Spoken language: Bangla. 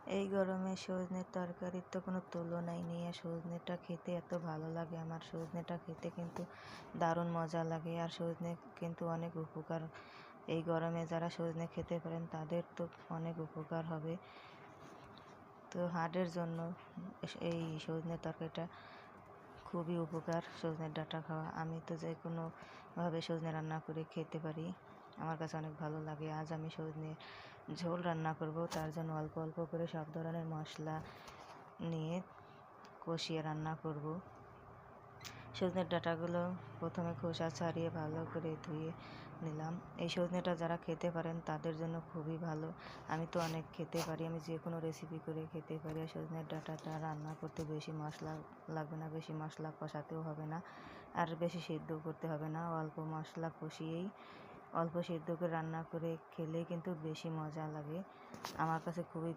এই গরমে সজনের তরকারির তো কোনো তুলনাই নেই। আর সজনেটা খেতে এত ভালো লাগে আমার। সজনেটা খেতে কিন্তু দারুণ মজা লাগে। আর সজনে কিন্তু অনেক উপকার। এই গরমে যারা সজনে খেতে পারেন তাদের তো অনেক উপকার হবে। তো হার্টের জন্য এই সজনের তরকারিটা খুবই উপকার। সজনের ডাঁটা খাওয়া, আমি তো যে কোনোভাবে সজনে রান্না করে খেতে পারি, আমার কাছে অনেক ভালো লাগে। আজ আমি সজনে ঝোল রান্না করব। তার জন্য অল্প অল্প করে সব ধরনের মশলা নিয়ে কষিয়ে রান্না করব। সজনের ডাঁটাগুলো প্রথমে খোসা ছাড়িয়ে ভালো করে ধুয়ে নিলাম। এই সজনেটা যারা খেতে পারেন তাদের জন্য খুবই ভালো। আমি তো অনেক খেতে পারি, আমি যে কোনো রেসিপি করে খেতে পারি। আর সজনের ডাঁটাটা রান্না করতে বেশি মশলা লাগবে না, বেশি মশলা কষাতেও হবে না, আর বেশি সিদ্ধ করতে হবে না। অল্প মশলা কষিয়েই অল্প সিদ্ধ করে রান্না করে খেলেই কিন্তু বেশি মজা লাগে। আমার কাছে খুবই